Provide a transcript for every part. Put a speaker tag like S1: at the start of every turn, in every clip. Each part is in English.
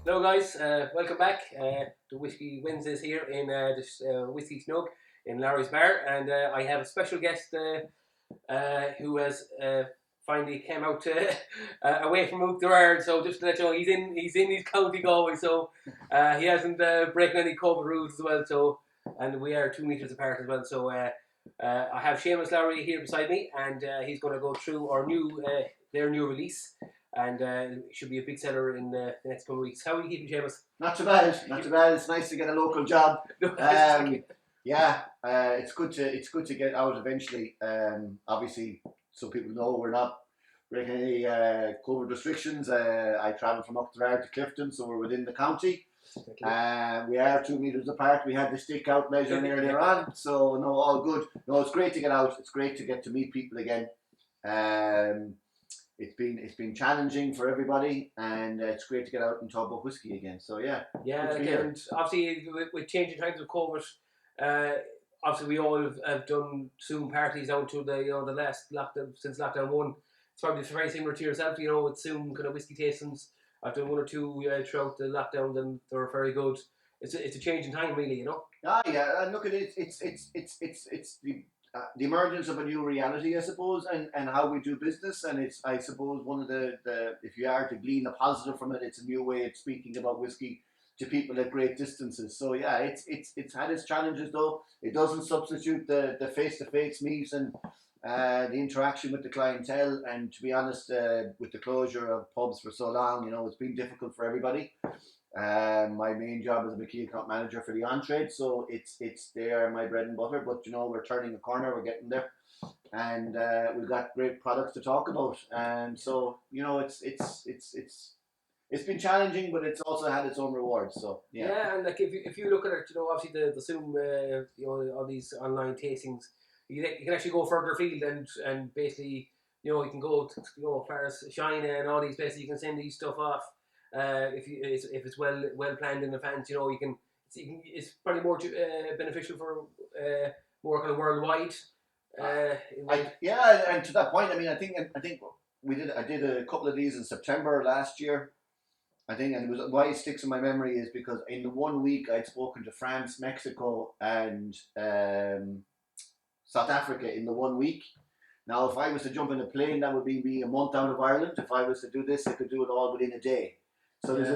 S1: Hello guys, welcome back to Whiskey Wednesdays here in this Whiskey Snug in Lowry's Bar, and I have a special guest who has finally came out away from Oak Gerard. So just to let you know, he's in his county Galway, so he hasn't breaking any COVID rules as well. So, and we are 2 meters apart as well. So I have Seamus Lowry here beside me, and he's going to go through their new release. And it should be a big seller in the next couple of weeks. How are you keeping, Seamus?
S2: Not too bad, not too bad. It's nice to get a local job. It's good to get out eventually. Obviously, so people know we're not breaking any COVID restrictions. I travel from up there to Clifton, so we're within the county. We are 2 meters apart. We had the stick out measuring earlier on, so no, all good. No, it's great to get out. It's great to get to meet people again. It's been challenging for everybody, and it's great to get out and talk about whiskey again. So yeah,
S1: and obviously with changing times of COVID, obviously we all have done Zoom parties out to the last lockdown since lockdown one. It's probably very similar to yourself, with Zoom kind of whiskey tastings. I've done one or two throughout the lockdown, and they're very good. It's a change in time, really,
S2: and look at it. It's the emergence of a new reality, I suppose, and how we do business. And it's, I suppose, one of the if you are to glean a positive from it, it's a new way of speaking about whiskey to people at great distances. So yeah, it's had its challenges, though. It doesn't substitute the face-to-face meet and the interaction with the clientele. And to be honest, with the closure of pubs for so long, it's been difficult for everybody. My main job is a key account manager for the on-trade, so it's they are my bread and butter. But we're turning a corner, we're getting there, and we've got great products to talk about. And so it's been challenging, but it's also had its own rewards. So
S1: yeah, and like if you look at it, obviously the Zoom, all these online tastings, you can actually go further afield and basically you can go to, as far as China and all these places. You can send these stuff off. If it's well planned in advance, it's probably more beneficial for more kind of worldwide.
S2: And to that point, I think I did a couple of these in September last year. I think, and it was why it sticks in my memory is because in the 1 week I'd spoken to France, Mexico, and South Africa in the 1 week. Now, if I was to jump in a plane, that would be me a month out of Ireland. If I was to do this, I could do it all within a day. So there's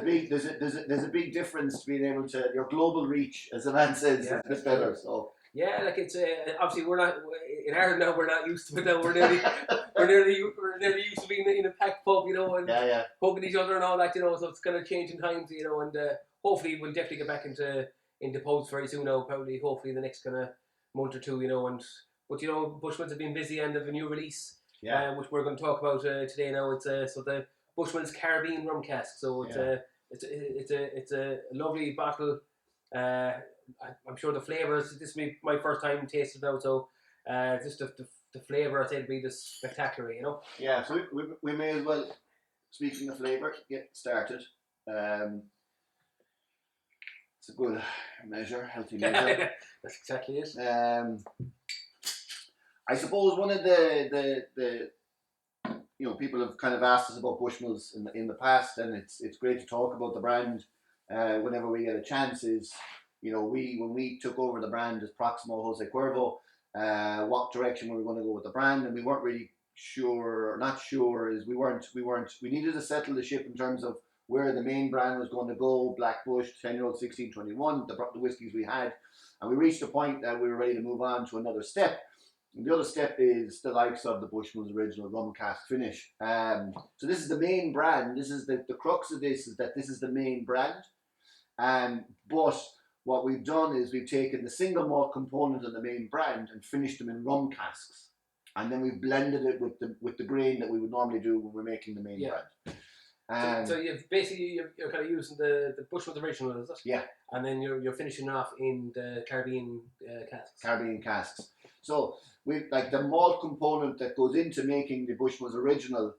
S2: a big difference to being able to your global reach, as the man says, is a bit better. So
S1: like it's obviously we're not in Ireland now. We're not used to it now. We're nearly used to being in a packed pub, and hugging each other and all that, So it's kind of changing times, and hopefully we'll definitely get back into pubs very soon now. Probably, hopefully, in the next kind of month or two, But Bushmills have been busy and have a new release, which we're going to talk about today. Now it's so the Bushmills Caribbean Rum Cask. So it's a lovely bottle. I'm sure the flavours. This will be my first time tasting now, so just the flavour, I think, will be just spectacular.
S2: Yeah, so we may as well. Speaking of flavour, get started. It's a good measure, healthy measure.
S1: That's exactly it.
S2: I suppose one of the people have kind of asked us about Bushmills in the past, and it's great to talk about the brand whenever we get a chance. Is when we took over the brand as Proximo Jose Cuervo, what direction we were going to go with the brand, and we weren't really sure. Not sure is we needed to settle the ship in terms of where the main brand was going to go. Black Bush, 10-year-old, 1621, the whiskies we had, and we reached a point that we were ready to move on to another step. And the other step is the likes of the Bushmills original rum cask finish. So this is the main brand. This is the crux of this, is that this is the main brand. But what we've done is we've taken the single malt component of the main brand and finished them in rum casks, and then we've blended it with the grain that we would normally do when we're making the main brand.
S1: So you've basically you're kind of using the Bushmills original, is it?
S2: Yeah.
S1: And then you're finishing off in the Caribbean casks.
S2: Caribbean casks. So we've like the malt component that goes into making the Bushmills original.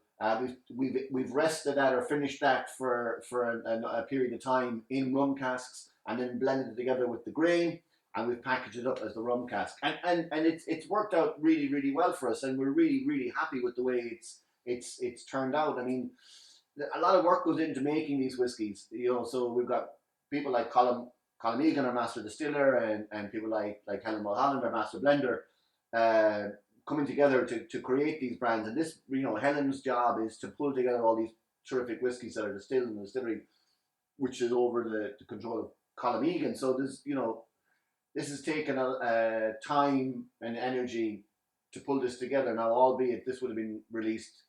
S2: We've rested that or finished that for a period of time in rum casks, and then blended it together with the grain, and we've packaged it up as the rum cask. And it's worked out really, really well for us, and we're really, really happy with the way it's turned out. a lot of work goes into making these whiskies. You know, so we've got people like Colin Egan, our master distiller, and people like Helen Mulholland, our master blender, coming together to create these brands. And this, you know, Helen's job is to pull together all these terrific whiskies that are distilled in the distillery, which is over the control of Colin Egan. So there's, you know, this has taken a time and energy to pull this together. Now, albeit this would have been released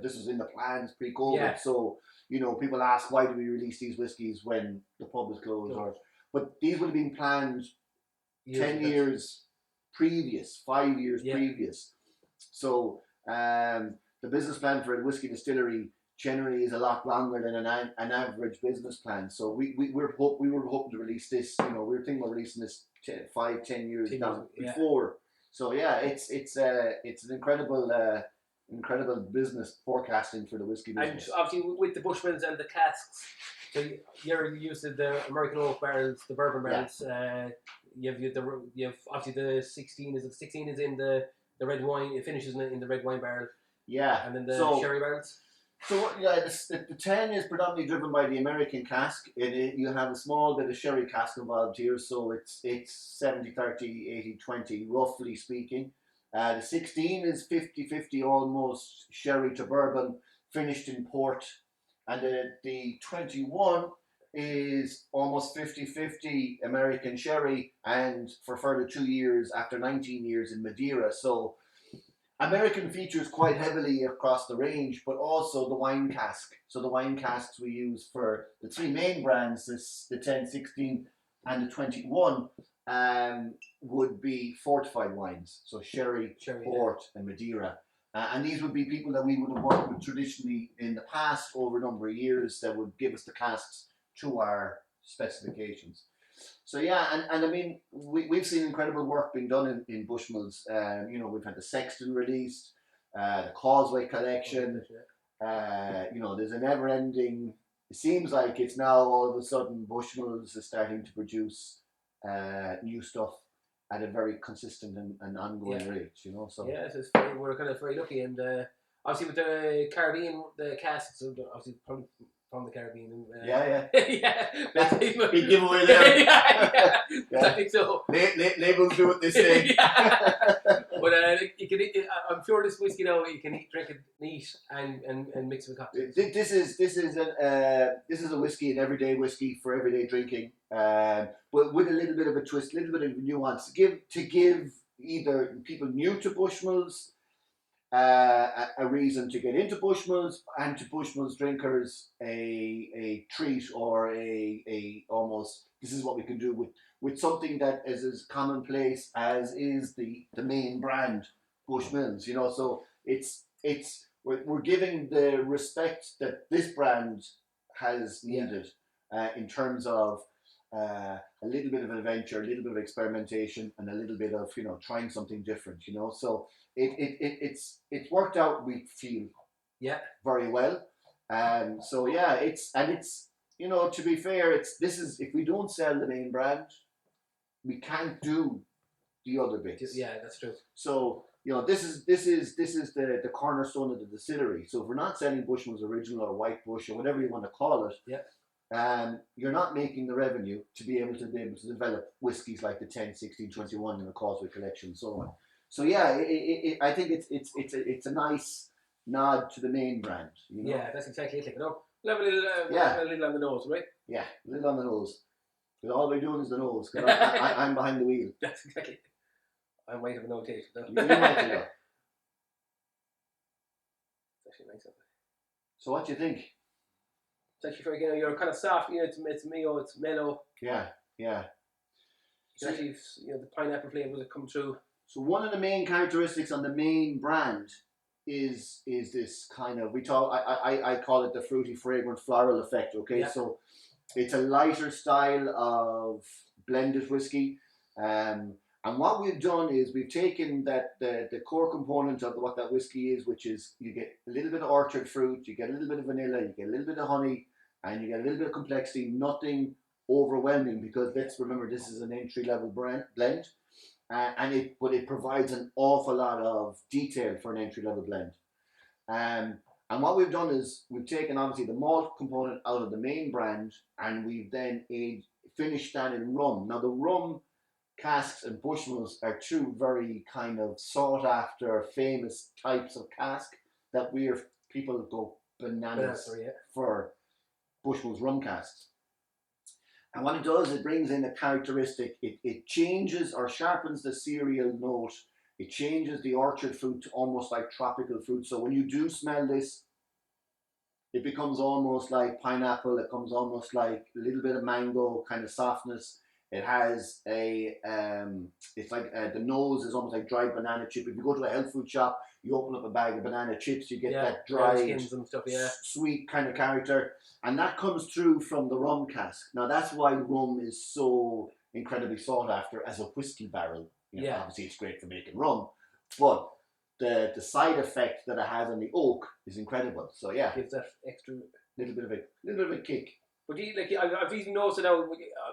S2: this was in the plans pre-COVID. Yeah. So, you know, people ask, why do we release these whiskies when the pub is closed? But these would have been planned 10 years previous, 5 years previous. So the business plan for a whiskey distillery generally is a lot longer than an average business plan. So we were hoping to release this. You know, we were thinking about releasing this 5-10 years down before. So yeah, it's an incredible business forecasting for the whiskey business.
S1: And obviously with the Bushmills and the casks, so you're used to the American oak barrels, the bourbon barrels. Yeah. You've obviously the 16 is in the red wine. It finishes in the red wine barrel.
S2: Yeah.
S1: And then the sherry barrels.
S2: So yeah, the 10 is predominantly driven by the American cask. You have a small bit of sherry cask involved here, so it's 70-30, 80-20, roughly speaking. The 16 is 50-50, almost sherry to bourbon, finished in port. And the 21 is almost 50-50 American sherry, and for further 2 years after 19 years in Madeira. So American features quite heavily across the range, but also the wine cask. So the wine casks we use for the three main brands, the 10, 16 and the 21, would be fortified wines. So sherry, port and Madeira. And these would be people that we would have worked with traditionally in the past over a number of years that would give us the casks to our specifications. So yeah, and I mean, we've seen incredible work being done in Bushmills. You know, we've had the Sexton released, the Causeway collection. You know, there's a never-ending. It seems like it's now all of a sudden Bushmills is starting to produce new stuff at a very consistent and ongoing rate. You know, so
S1: yeah, we're kind of very lucky, and obviously with the Caribbean, the casks, obviously from the Caribbean.
S2: Yeah.
S1: That's a
S2: big giveaway there.
S1: yeah. I think so.
S2: Labels do what they say.
S1: But I'm sure this whiskey now you can drink it neat and mix it with cocktails.
S2: This is a whiskey, an everyday whiskey for everyday drinking, but with a little bit of a twist, a little bit of nuance to give either people new to Bushmills a reason to get into Bushmills, and to Bushmills drinkers a treat or a almost, this is what we can do with something that is as commonplace as is the main brand Bushmills. You know, so we're giving the respect that this brand has needed in terms of a little bit of an adventure, a little bit of experimentation, and a little bit of, you know, trying something different. You know, so it's worked out, we feel, very well. So yeah, it's you know, to be fair, if we don't sell the main brand, we can't do the other bits.
S1: Yeah, that's true.
S2: So, you know, this is the cornerstone of the distillery. So if we're not selling Bushmills Original or White Bush or whatever you want to call it, you're not making the revenue to be able to develop whiskies like the 10, 16, 21 in the Causeway collection and so on. So yeah, I think it's a nice nod to the main brand. You know?
S1: Yeah, that's exactly it. No, we'll have a little on the nose, right?
S2: Yeah, a little on the nose. Because all we're doing is the nose. Because I'm behind the wheel.
S1: That's exactly it. I might have a notation.
S2: You might have.
S1: It's actually nice.
S2: So what do you think?
S1: It's actually very good. You're kind of soft. You know, it's mellow.
S2: Yeah.
S1: It's actually, you know, the pineapple flavours that come through.
S2: So one of the main characteristics on the main brand is this kind of, I call it the fruity, fragrant, floral effect. Okay, so it's a lighter style of blended whiskey, and what we've done is we've taken the core component of what that whiskey is, which is you get a little bit of orchard fruit, you get a little bit of vanilla, you get a little bit of honey, and you get a little bit of complexity. Nothing overwhelming, because let's remember this is an entry-level blend. But it provides an awful lot of detail for an entry-level blend. And what we've done is we've taken obviously the malt component out of the main brand, and we've then finished that in rum. Now the rum casks and Bushmills are two very kind of sought after, famous types of cask that people go bananas for Bushmills rum casks. And what it does, it brings in a characteristic. It changes or sharpens the cereal note. It changes the orchard fruit to almost like tropical fruit. So when you do smell this, it becomes almost like pineapple. It comes almost like a little bit of mango kind of softness. It has it's like the nose is almost like dried banana chip. If you go to a health food shop, you open up a bag of banana chips, you get that dried, skins and stuff, sweet kind of character. And that comes through from the rum cask. Now that's why rum is so incredibly sought after as a whiskey barrel. Obviously it's great for making rum, but the side effect that it has on the oak is incredible. So yeah,
S1: gives that extra
S2: little bit of a kick.
S1: But I've even noticed it now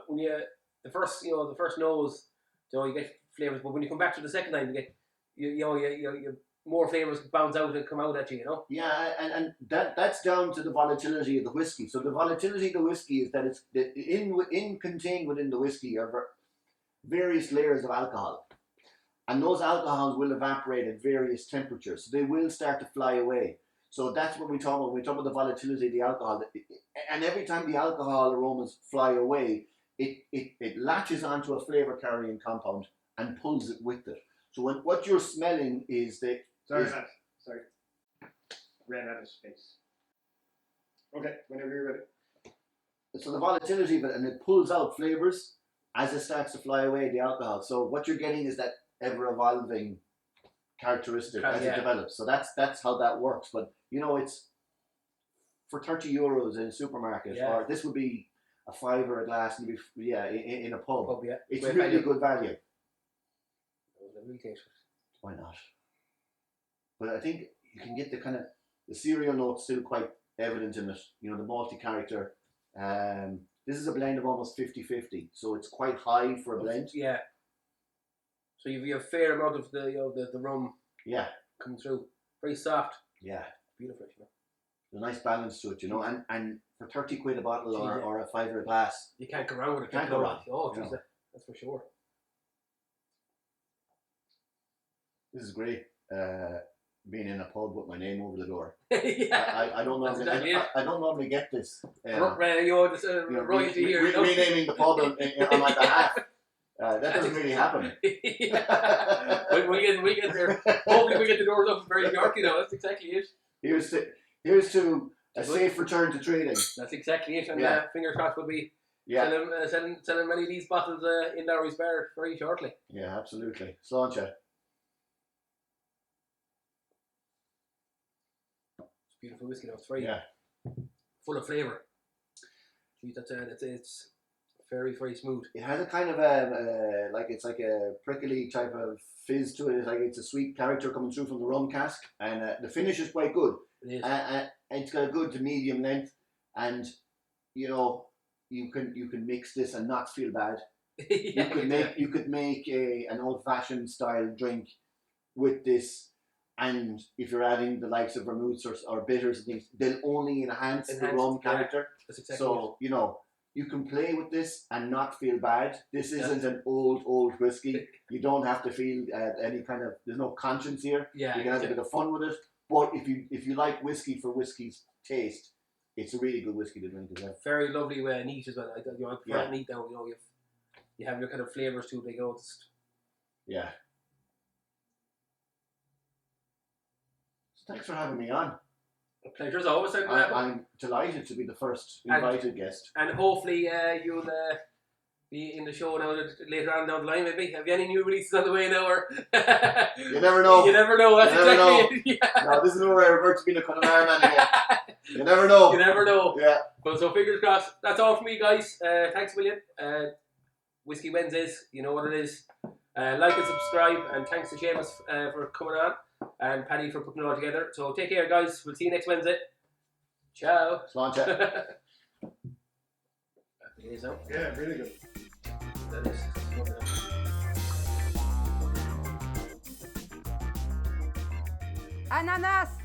S1: when you the first nose, you get flavors, but when you come back to the second time, you get you more flavors bounce out and come out at you.
S2: Yeah, and that's down to the volatility of the whiskey. So the volatility of the whiskey is that it's contained within the whiskey are various layers of alcohol. And those alcohols will evaporate at various temperatures. So they will start to fly away. So that's what we talk about. We talk about the volatility of the alcohol. And every time the alcohol aromas fly away, it latches onto a flavour carrying compound and pulls it with it. So what you're smelling is that...
S3: Sorry. Ran out of space. Okay, whenever you're ready.
S2: So the volatility of it, and it pulls out flavours as it starts to fly away, the alcohol. So what you're getting is that ever-evolving characteristic as it develops. So that's how that works. But it's for €30 in a supermarket, or this would be a £5 a glass, and in a pub. It's really value. Good value. Why not? But I think you can get the cereal note still quite evident in it. The malty character. This is a blend of almost 50-50, so it's quite high for a blend.
S1: Yeah. So you have a fair amount of the rum.
S2: Yeah.
S1: Coming through, very soft.
S2: Yeah.
S1: Beautiful.
S2: There's a nice balance to it, and for £30 a bottle or a £5 a glass,
S1: you can't go wrong with it.
S2: Can't go wrong.
S1: Oh, geez, that's for sure.
S2: This is great. Being in a pub with my name over the door.
S1: I
S2: don't normally. I don't normally get this.
S1: Royalty here.
S2: Renaming the pub on my behalf. That doesn't really happen.
S1: we get there. Hopefully we get the doors up very dark. That's exactly it.
S2: Here's to a safe return to trading.
S1: That's exactly it. And fingers crossed we'll be selling many of these bottles in Lowry's bar very shortly.
S2: Yeah, absolutely. Sláinte.
S1: Beautiful whiskey, it's very full of flavour. It's very, very smooth.
S2: It has a kind of it's like a prickly type of fizz to it. It's like it's a sweet character coming through from the rum cask, and the finish is quite good.
S1: It is.
S2: And it's got a good to medium length, and you can mix this and not feel bad. You could make an old fashioned style drink with this. And if you're adding the likes of vermouths or bitters and things, they'll only enhance the rum character.
S1: That's exactly
S2: so, you can play with this and not feel bad. This isn't an old whiskey. You don't have to feel any kind of, there's no conscience here.
S1: Yeah,
S2: you can have a bit of fun with it. But if you like whiskey for whiskey's taste, it's a really good whiskey to drink as well.
S1: Very lovely neat as well. I prefer it neat now. You have your kind of flavours too. They go.
S2: Yeah. Thanks for having me on.
S1: A pleasure as always.
S2: I'm delighted to be the first invited guest.
S1: And hopefully you'll be in the show now later on down the line, maybe. Have you any new releases on the way now? Or
S2: you never know.
S1: You never know. That's exactly it. Yeah.
S2: No, this is where I revert to being a Connemara man again. You never know.
S1: You never know.
S2: Yeah.
S1: But so fingers crossed. That's all from me, guys. Thanks, William. Whiskey Wednesdays, you know what it is. Like and subscribe, and thanks to Seamus for coming on, and Paddy for putting it all together. So take care, guys. We'll see you next Wednesday. Ciao.
S2: Sláinte.
S1: Happy days now.
S3: Yeah, really good.
S1: That is.
S4: Ananas.